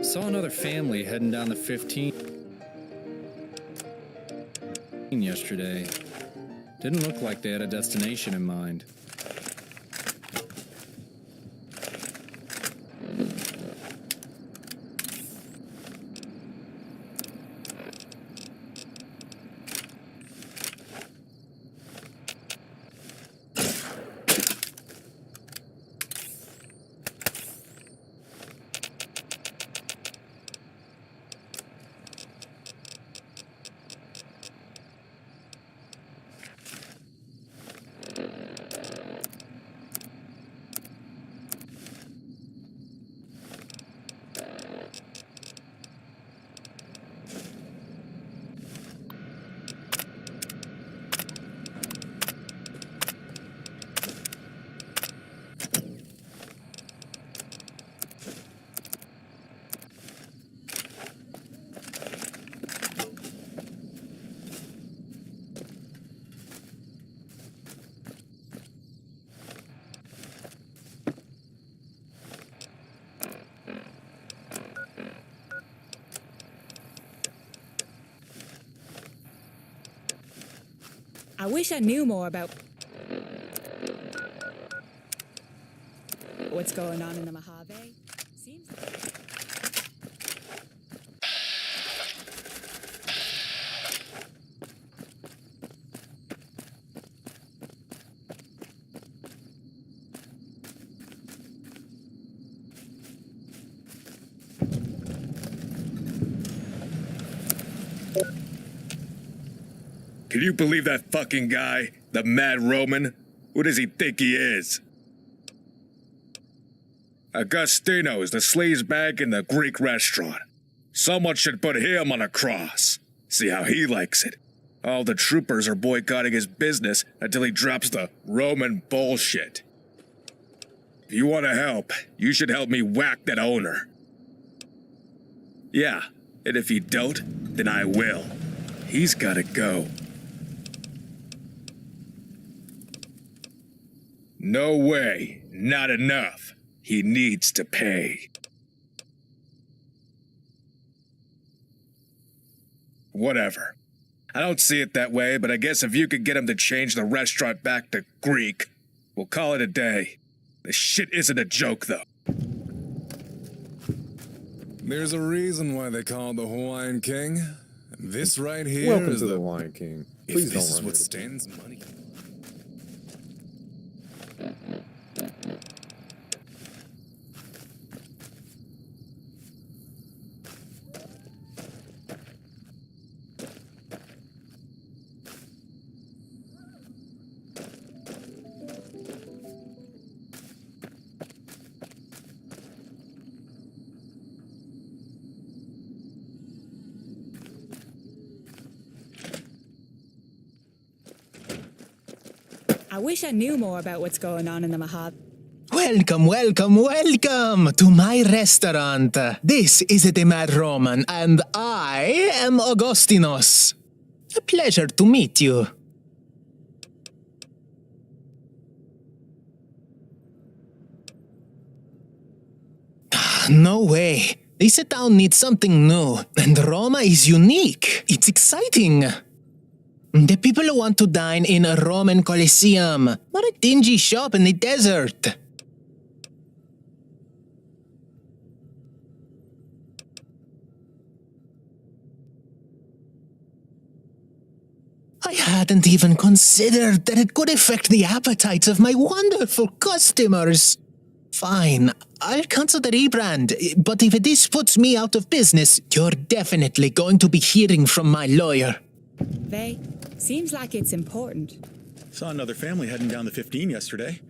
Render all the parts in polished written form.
Saw another family heading down the 15 yesterday. Didn't look like they had a destination in mind. I wish I knew more about what's going on in the Mojave. Seems like... Can you believe that fucking guy? The Mad Roman? Who does he think he is? Agostino's the sleazebag in the Greek restaurant. Someone should put him on a cross. See how he likes it. All the troopers are boycotting his business until he drops the Roman bullshit. If you want to help, you should help me whack that owner. Yeah, and if you don't, then I will. He's gotta go. No way. Not enough. He needs to pay. Whatever. I don't see it that way, but I guess if you could get him to change the restaurant back to Greek, we'll call it a day. This shit isn't a joke, though. There's a reason why they call it the Hawaiian King. This right here Welcome is to the Hawaiian King. Please if don't this is run what into the stands money. I wish I knew more about what's going on in the Mojave. Welcome, welcome, welcome to my restaurant. This is the Mad Roman, and I am Augustinos. A pleasure to meet you. No way. This town needs something new, and Roma is unique. It's exciting. The people want to dine in a Roman Colosseum, not a dingy shop in the desert. I hadn't even considered that it could affect the appetites of my wonderful customers. Fine, I'll cancel the rebrand, but if this puts me out of business, you're definitely going to be hearing from my lawyer. They seems like it's important. Saw another family heading down the 15 yesterday.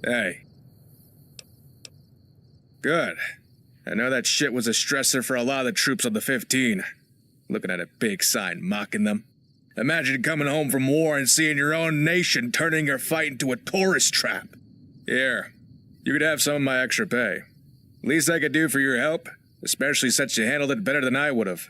Hey. Good. I know that shit was a stressor for a lot of the troops on the 15. Looking at a big sign mocking them. Imagine coming home from war and seeing your own nation turning your fight into a tourist trap. Here, you could have some of my extra pay. Least I could do for your help, especially since you handled it better than I would have.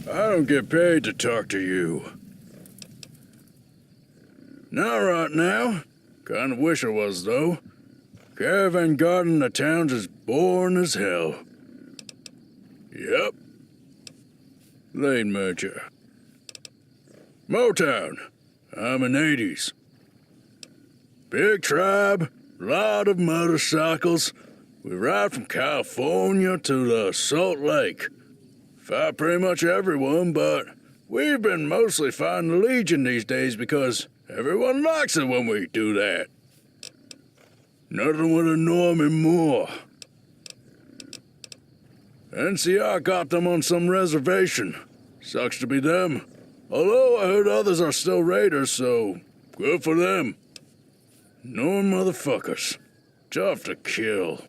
I don't get paid to talk to you. Not right now. Kinda wish I was, though. Caravan guarding the town's as boring as hell. Yep. Lane merger. Motown. I'm in 80s. Big tribe, lot of motorcycles. We ride from California to the Salt Lake. Fight pretty much everyone, but we've been mostly fighting the Legion these days because everyone likes it when we do that. Nothing would annoy me more. NCR got them on some reservation. Sucks to be them. Although I heard others are still raiders, so good for them. Knowing motherfuckers. Tough to kill.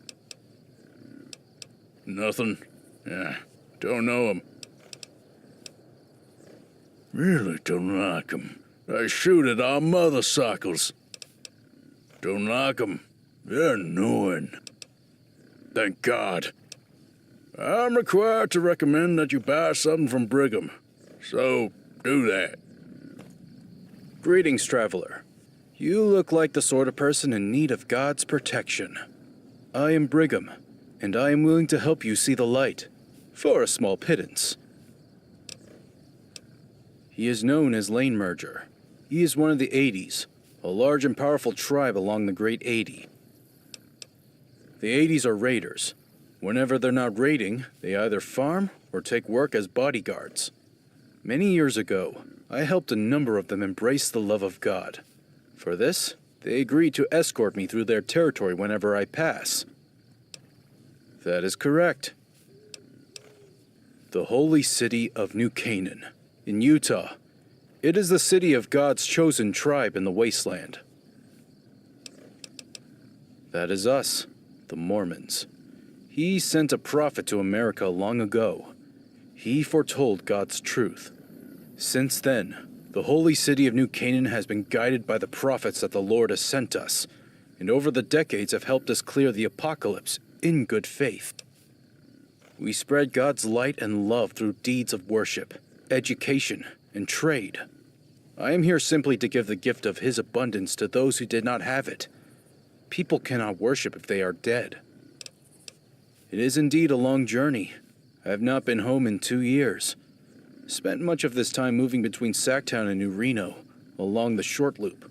Nothing? Yeah. Don't know 'em. Really don't like 'em. They shoot at our motorcycles. Don't like 'em. They're annoying. Thank God. I'm required to recommend that you buy something from Brigham. So, do that. Greetings, traveler. You look like the sort of person in need of God's protection. I am Brigham, and I am willing to help you see the light. For a small pittance. He is known as Lane Merger. He is one of the 80s, a large and powerful tribe along the Great 80. The 80s are raiders. Whenever they're not raiding, they either farm or take work as bodyguards. Many years ago, I helped a number of them embrace the love of God. For this, they agreed to escort me through their territory whenever I pass. That is correct. The holy city of New Canaan, in Utah. It is the city of God's chosen tribe in the wasteland. That is us, the Mormons. He sent a prophet to America long ago. He foretold God's truth. Since then, the holy city of New Canaan has been guided by the prophets that the Lord has sent us, and over the decades have helped us clear the apocalypse in good faith. We spread God's light and love through deeds of worship, education, and trade. I am here simply to give the gift of His abundance to those who did not have it. People cannot worship if they are dead. It is indeed a long journey. I have not been home in 2 years. Spent much of this time moving between Sacktown and New Reno, along the short loop.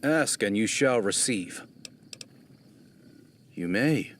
Ask and you shall receive. You may.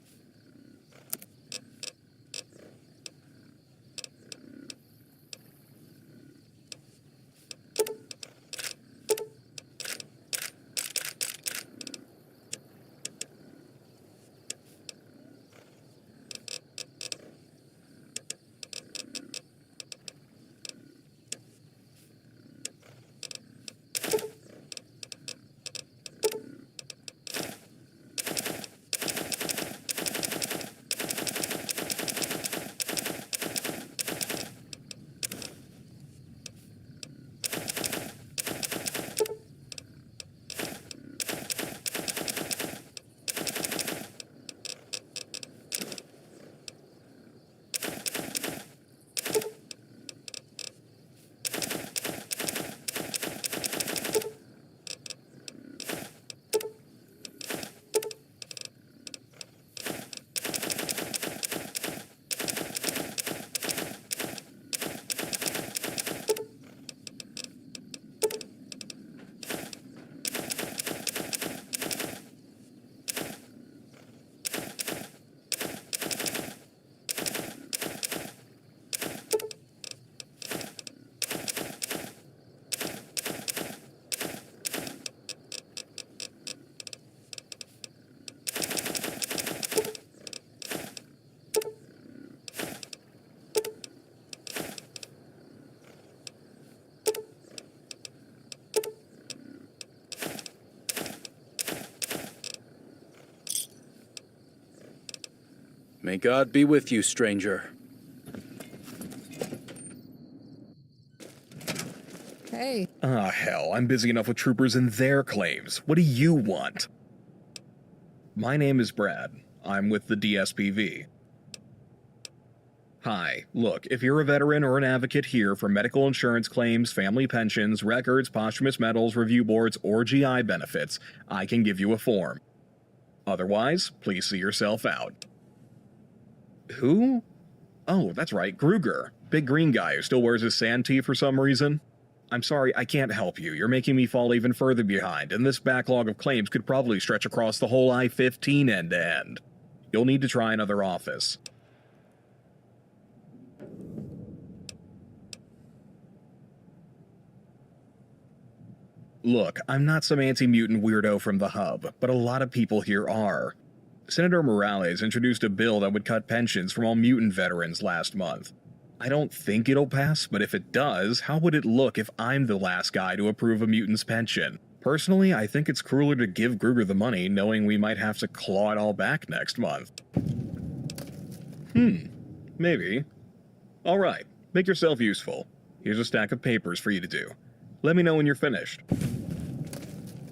May God be with you, stranger. Hey. Ah, hell, I'm busy enough with troopers and their claims. What do you want? My name is Brad. I'm with the DSPV. Hi, look, if you're a veteran or an advocate here for medical insurance claims, family pensions, records, posthumous medals, review boards, or GI benefits, I can give you a form. Otherwise, please see yourself out. Who? Oh, that's right, Gruger. Big green guy who still wears his sand tee for some reason. I'm sorry, I can't help you. You're making me fall even further behind, and this backlog of claims could probably stretch across the whole I-15 end to end. You'll need to try another office. Look, I'm not some anti-mutant weirdo from the hub, but a lot of people here are. Senator Morales introduced a bill that would cut pensions from all mutant veterans last month. I don't think it'll pass, but if it does, how would it look if I'm the last guy to approve a mutant's pension? Personally, I think it's crueler to give Gruger the money knowing we might have to claw it all back next month. Maybe. Alright, make yourself useful. Here's a stack of papers for you to do. Let me know when you're finished.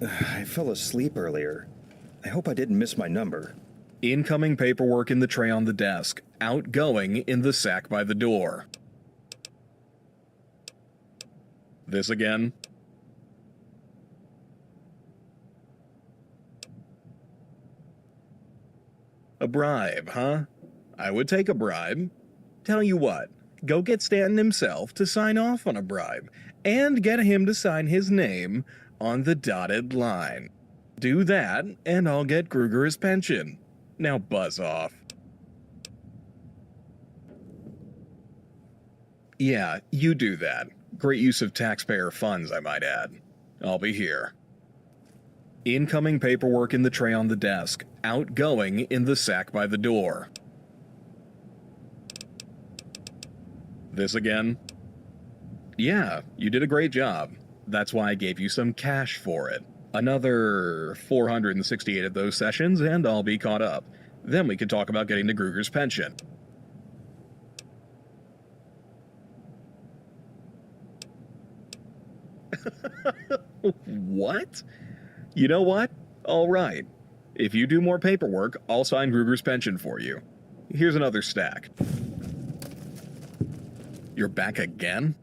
I fell asleep earlier. I hope I didn't miss my number. Incoming paperwork in the tray on the desk. Outgoing in the sack by the door. This again? A bribe, huh? I would take a bribe. Tell you what, go get Stanton himself to sign off on a bribe, and get him to sign his name on the dotted line. Do that, and I'll get Gruger his pension. Now buzz off. Yeah, you do that. Great use of taxpayer funds, I might add. I'll be here. Incoming paperwork in the tray on the desk. Outgoing in the sack by the door. This again? Yeah, you did a great job. That's why I gave you some cash for it. Another 468 of those sessions, and I'll be caught up. Then we can talk about getting to Gruger's pension. What? You know what? All right. If you do more paperwork, I'll sign Gruger's pension for you. Here's another stack. You're back again?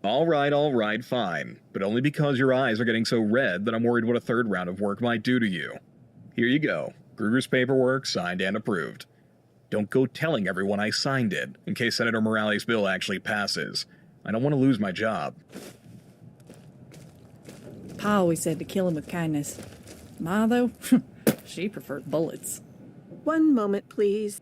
All right, fine. But only because your eyes are getting so red that I'm worried what a third round of work might do to you. Here you go. Gruger's paperwork, signed and approved. Don't go telling everyone I signed it, in case Senator Morales' bill actually passes. I don't want to lose my job. Pa always said to kill him with kindness. Ma, though, she preferred bullets. One moment, please.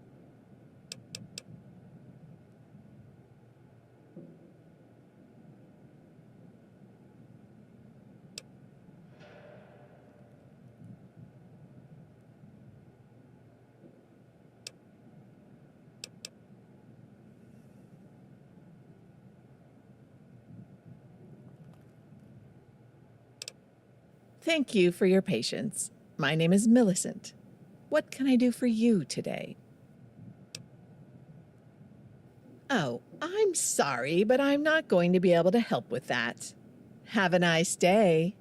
Thank you for your patience. My name is Millicent. What can I do for you today? Oh, I'm sorry, but I'm not going to be able to help with that. Have a nice day.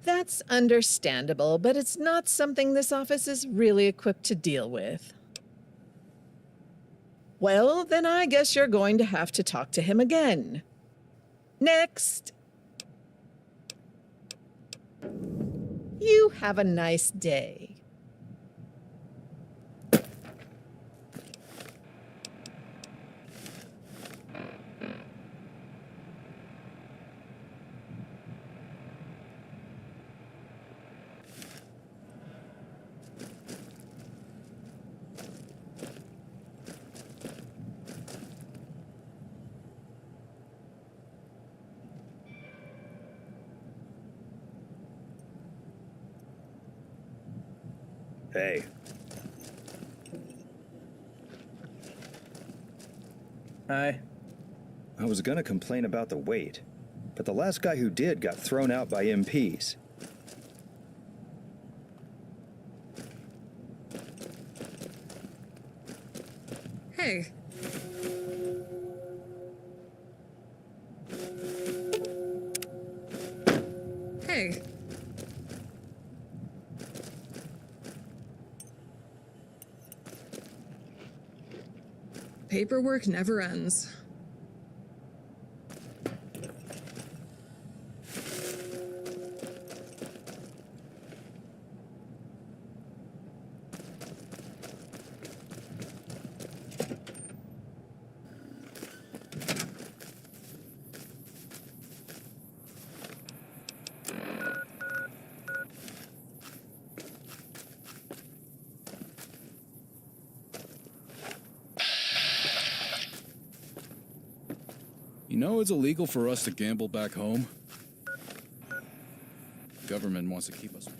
That's understandable, but it's not something this office is really equipped to deal with. Well, then I guess you're going to have to talk to him again. Next. You have a nice day. Hey. Hi. I was gonna complain about the wait, but the last guy who did got thrown out by MPs. Hey. Hey. Paperwork never ends. You know it's illegal for us to gamble back home? The government wants to keep us poor.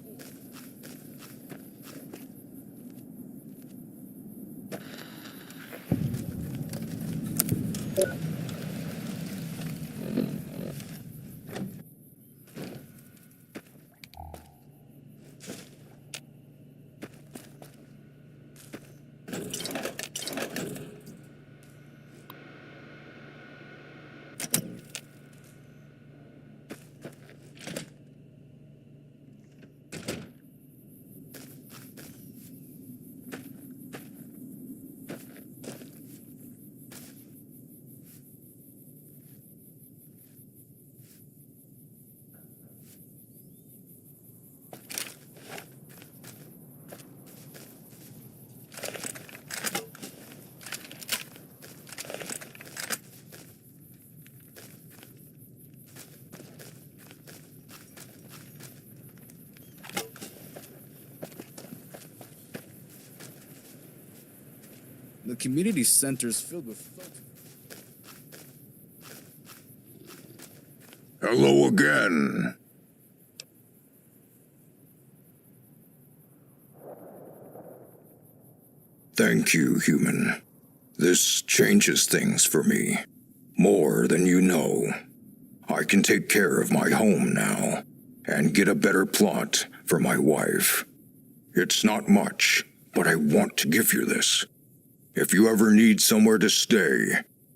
The community center's filled with folks. Hello again. Thank you, human. This changes things for me. More than you know. I can take care of my home now, and get a better plot for my wife. It's not much, but I want to give you this. If you ever need somewhere to stay,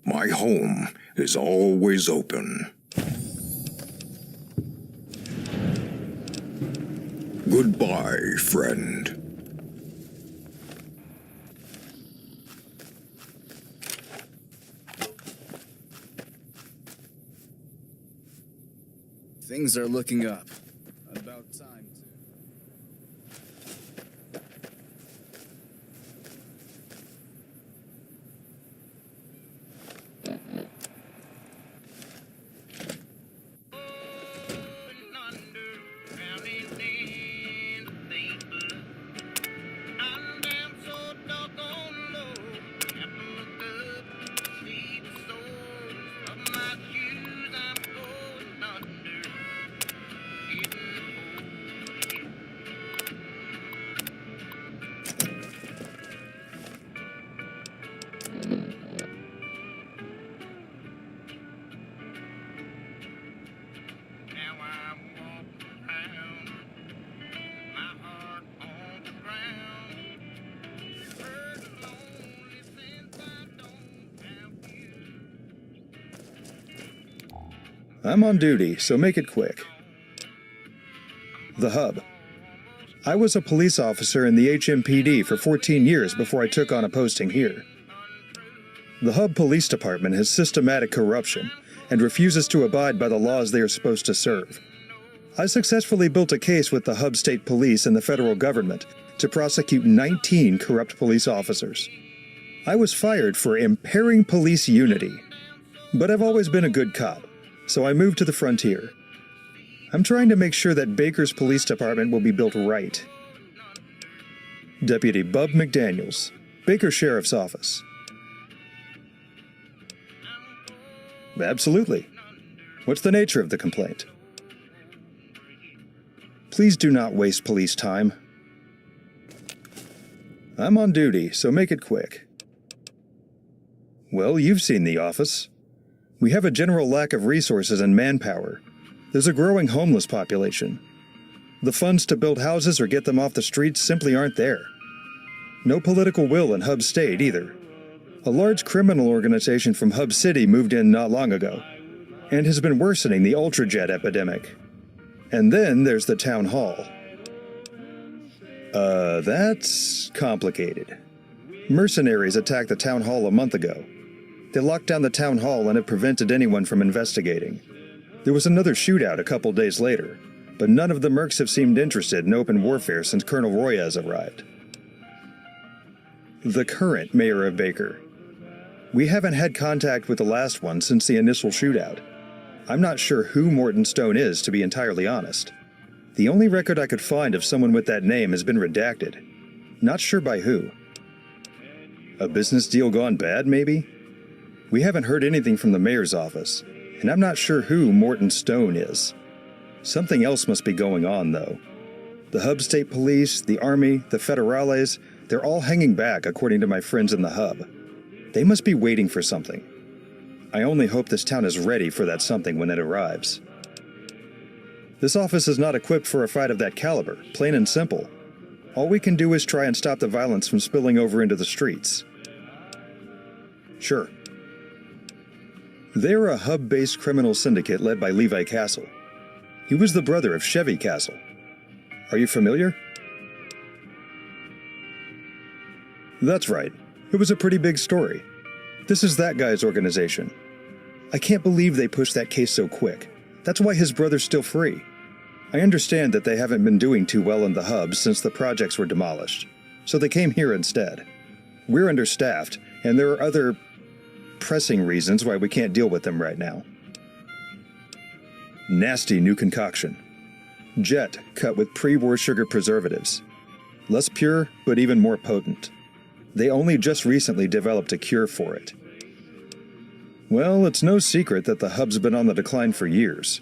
my home is always open. Goodbye, friend. Things are looking up. About time to... I'm on duty, so make it quick. The Hub. I was a police officer in the HMPD for 14 years before I took on a posting here. The Hub Police Department has systematic corruption and refuses to abide by the laws they are supposed to serve. I successfully built a case with the Hub State Police and the federal government to prosecute 19 corrupt police officers. I was fired for impairing police unity, but I've always been a good cop, so I moved to the frontier. I'm trying to make sure that Baker's police department will be built right. Deputy Bub McDaniels, Baker Sheriff's Office. Absolutely. What's the nature of the complaint? Please do not waste police time. I'm on duty, so make it quick. Well, you've seen the office. We have a general lack of resources and manpower. There's a growing homeless population. The funds to build houses or get them off the streets simply aren't there. No political will in Hub State either. A large criminal organization from Hub City moved in not long ago, and has been worsening the Ultrajet epidemic. And then there's the town hall. That's complicated. Mercenaries attacked the town hall a month ago. They locked down the town hall and have prevented anyone from investigating. There was another shootout a couple days later, but none of the mercs have seemed interested in open warfare since Colonel Royaz arrived. The current mayor of Baker. We haven't had contact with the last one since the initial shootout. I'm not sure who Morton Stone is, to be entirely honest. The only record I could find of someone with that name has been redacted. Not sure by who. A business deal gone bad, maybe? We haven't heard anything from the mayor's office, and I'm not sure who Morton Stone is. Something else must be going on, though. The Hub State Police, the Army, the Federales, they're all hanging back, according to my friends in the Hub. They must be waiting for something. I only hope this town is ready for that something when it arrives. This office is not equipped for a fight of that caliber, plain and simple. All we can do is try and stop the violence from spilling over into the streets. Sure. They're a Hub-based criminal syndicate led by Levi Castle. He was the brother of Chevy Castle. Are you familiar? That's right. It was a pretty big story. This is that guy's organization. I can't believe they pushed that case so quick. That's why his brother's still free. I understand that they haven't been doing too well in the Hub since the projects were demolished, so they came here instead. We're understaffed, and there are other pressing reasons why we can't deal with them right now. Nasty new concoction. Jet cut with pre-war sugar preservatives. Less pure, but even more potent. They only just recently developed a cure for it. Well, it's no secret that the Hub's been on the decline for years.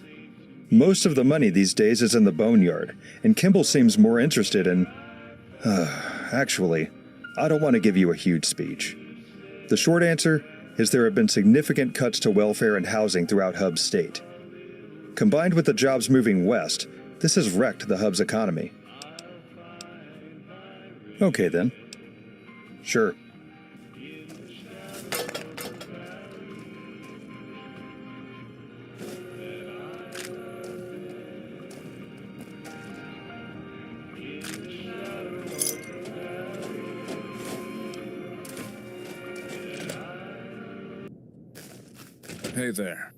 Most of the money these days is in the boneyard, and Kimball seems more interested in... Actually, I don't want to give you a huge speech. The short answer is there have been significant cuts to welfare and housing throughout Hub State. Combined with the jobs moving west, this has wrecked the Hub's economy. Okay then. Sure. Hey there.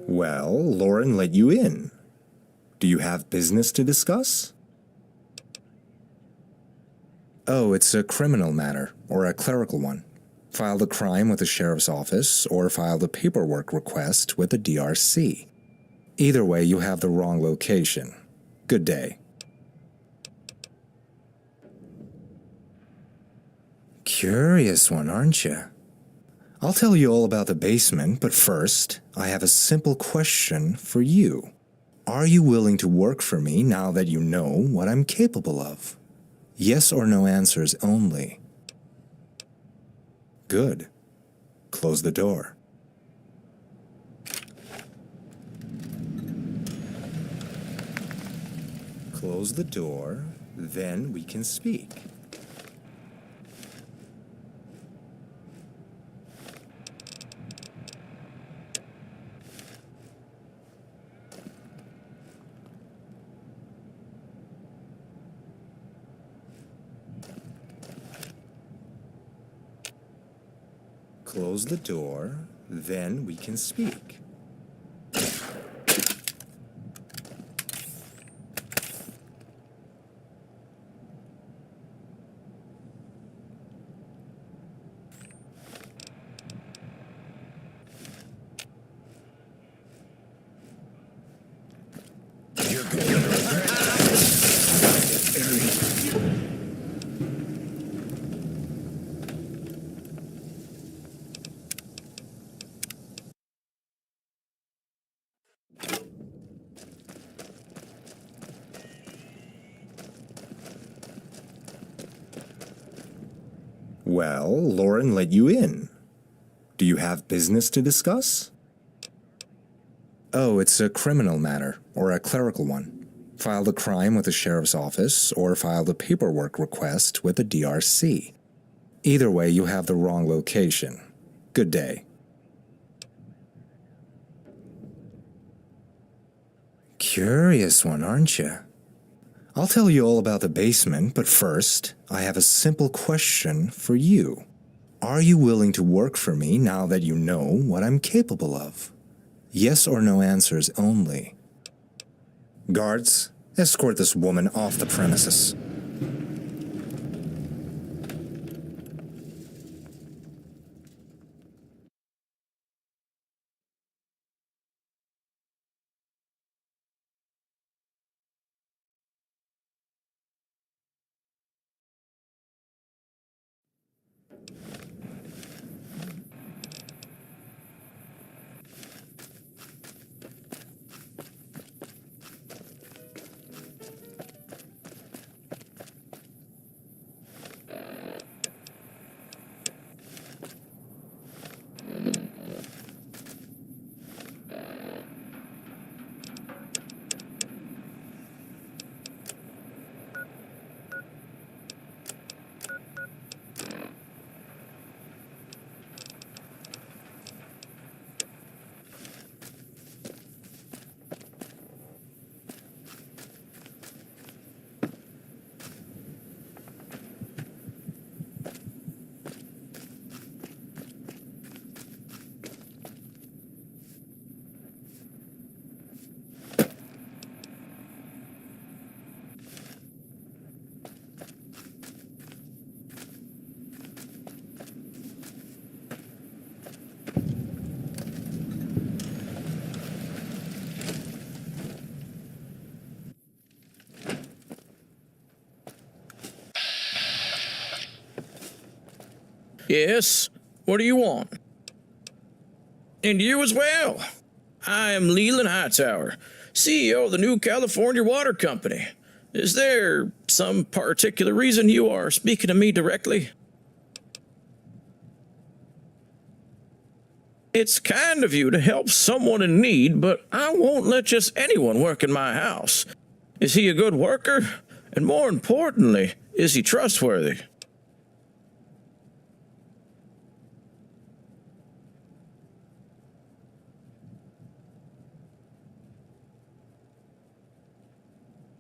Well, Lauren let you in. Do you have business to discuss? Oh, it's a criminal matter, or a clerical one. Filed a crime with the sheriff's office, or filed a paperwork request with the DRC. Either way, you have the wrong location. Good day. Curious one, aren't you? I'll tell you all about the basement, but first, I have a simple question for you. Are you willing to work for me now that you know what I'm capable of? Yes or no answers only. Good. Close the door. Close the door, then we can speak. Close the door, then we can speak. Well, Lauren let you in. Do you have business to discuss? Oh, it's a criminal matter, or a clerical one. Filed a crime with the sheriff's office, or filed a paperwork request with the DRC. Either way, you have the wrong location. Good day. Curious one, aren't you? I'll tell you all about the basement, but first, I have a simple question for you. Are you willing to work for me now that you know what I'm capable of? Yes or no answers only. Guards, escort this woman off the premises. Yes, what do you want? And you as well. I am Leland Hightower, CEO of the New California Water Company. Is there some particular reason you are speaking to me directly? It's kind of you to help someone in need, but I won't let just anyone work in my house. Is he a good worker? And more importantly, is he trustworthy?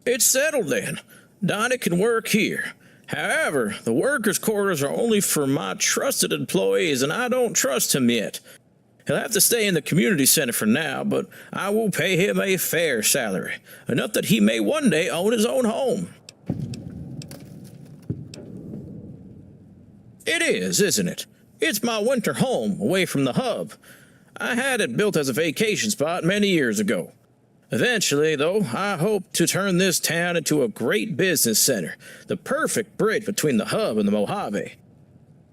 It's settled then. Donnie can work here. However, the workers' quarters are only for my trusted employees, and I don't trust him yet. He'll have to stay in the community center for now, but I will pay him a fair salary, enough that he may one day own his own home. It is, isn't it? It's my winter home, away from the hub. I had it built as a vacation spot many years ago. Eventually, though, I hope to turn this town into a great business center, the perfect bridge between the hub and the Mojave.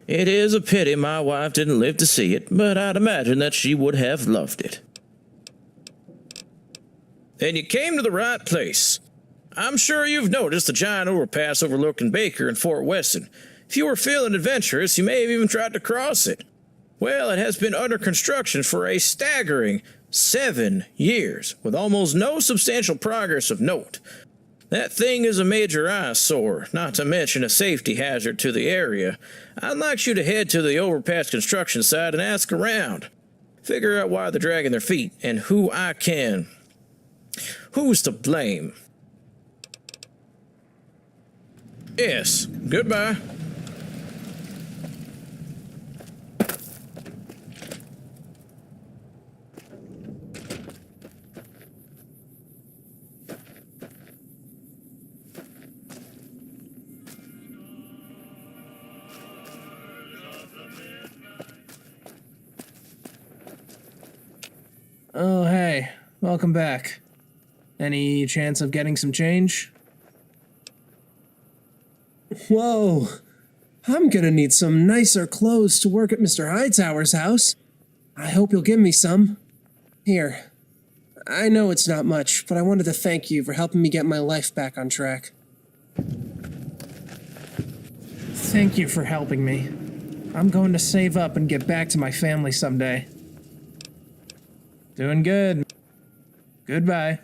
It is a pity my wife didn't live to see it, but I'd imagine that she would have loved it. Then you came to the right place. I'm sure you've noticed the giant overpass overlooking Baker and Fort Weston. If you were feeling adventurous, you may have even tried to cross it. Well, it has been under construction for a staggering 7 years, with almost no substantial progress of note. That thing is a major eyesore, not to mention a safety hazard to the area. I'd like you to head to the overpass construction site and ask around. Figure out why they're dragging their feet and who's to blame. Yes, goodbye. Oh, hey. Welcome back. Any chance of getting some change? Whoa. I'm gonna need some nicer clothes to work at Mr. Hightower's house. I hope you'll give me some. Here. I know it's not much, but I wanted to thank you for helping me get my life back on track. Thank you for helping me. I'm going to save up and get back to my family someday. Doing good. Goodbye.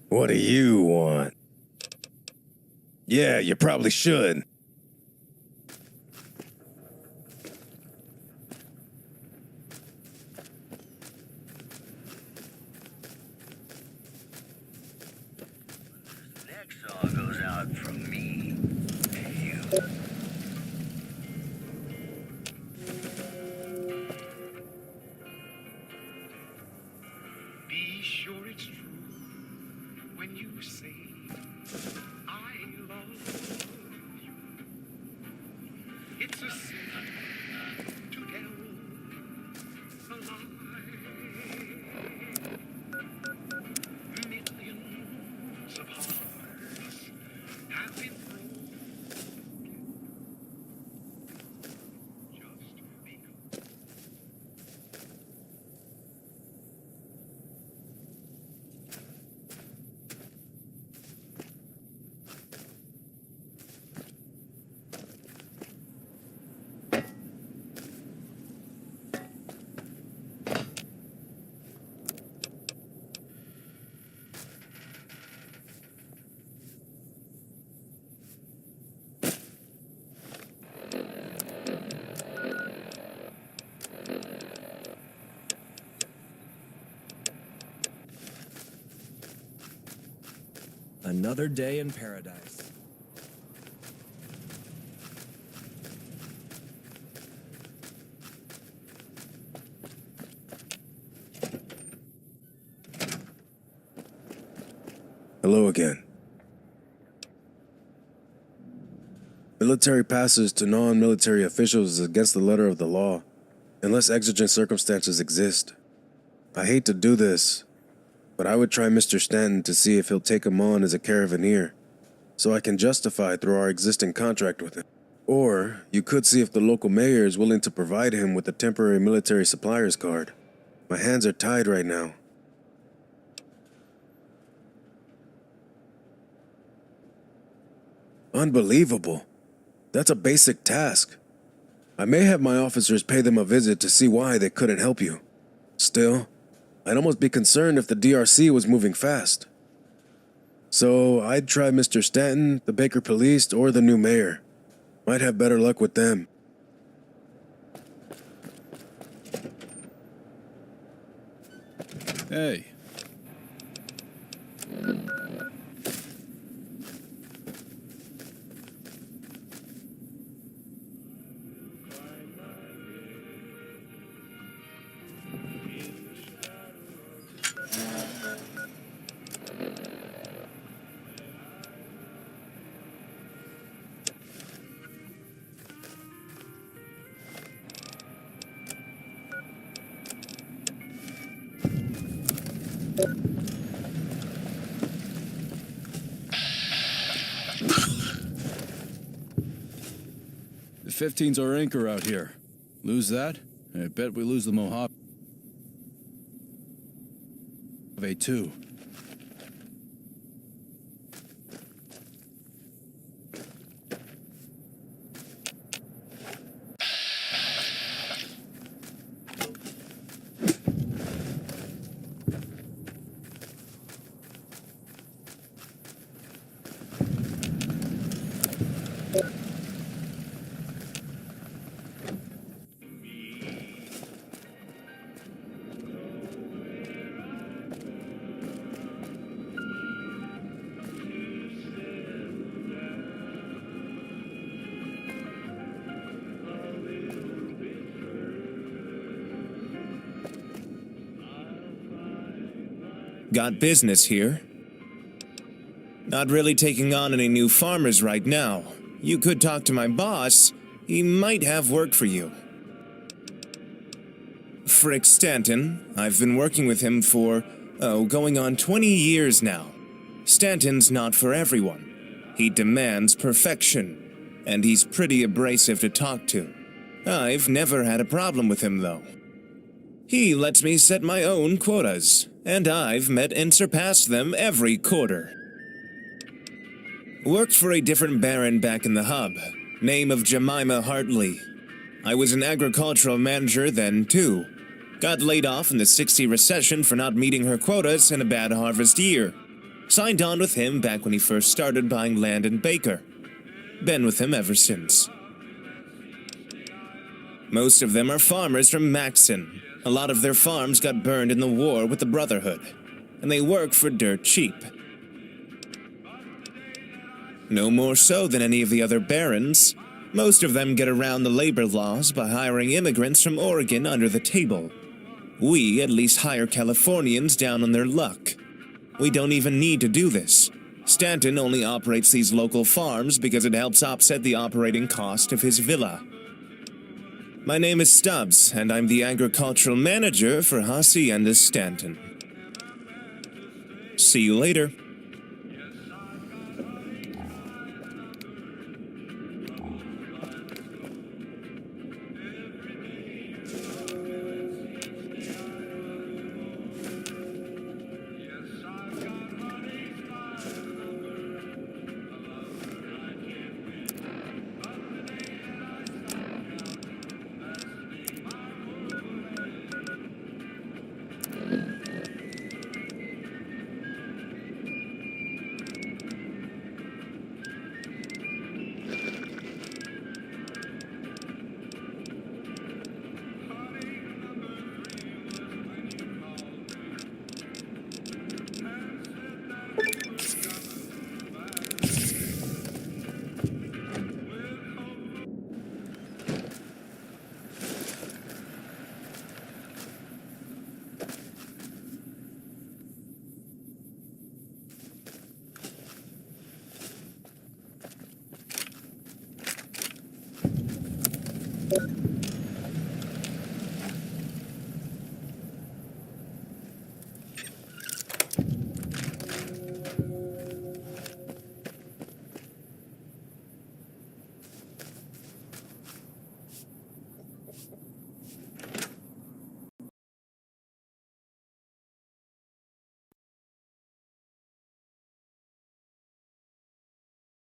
What do you want? Yeah, you probably should. Next song goes out from me to you. Be sure it's true when you say I love you. It's a sin to tell a lie. Millions of hearts have been broken just because. Another day in paradise. Hello again. Military passes to non-military officials is against the letter of the law, unless exigent circumstances exist. I hate to do this, but I would try Mr. Stanton to see if he'll take him on as a caravaneer, so I can justify through our existing contract with him. Or you could see if the local mayor is willing to provide him with a temporary military supplier's card. My hands are tied right now. Unbelievable. That's a basic task. I may have my officers pay them a visit to see why they couldn't help you. Still, I'd almost be concerned if the DRC was moving fast. So I'd try Mr. Stanton, the Baker Police, or the new mayor. Might have better luck with them. Hey. The 15's our anchor out here. Lose that, I bet we lose the Mojave too. Got business here? Not really taking on any new farmers right now. You could talk to my boss. He might have work for you. Frick Stanton. I've been working with him for, going on 20 years now. Stanton's not for everyone. He demands perfection, and he's pretty abrasive to talk to. I've never had a problem with him, though. He lets me set my own quotas, and I've met and surpassed them every quarter. Worked for a different baron back in the hub, name of Jemima Hartley. I was an agricultural manager then, too. Got laid off in the '60 recession for not meeting her quotas in a bad harvest year. Signed on with him back when he first started buying land in Baker. Been with him ever since. Most of them are farmers from Maxon. A lot of their farms got burned in the war with the Brotherhood, and they work for dirt cheap. No more so than any of the other barons. Most of them get around the labor laws by hiring immigrants from Oregon under the table. We at least hire Californians down on their luck. We don't even need to do this. Stanton only operates these local farms because it helps offset the operating cost of his villa. My name is Stubbs, and I'm the agricultural manager for Hacienda Stanton. See you later.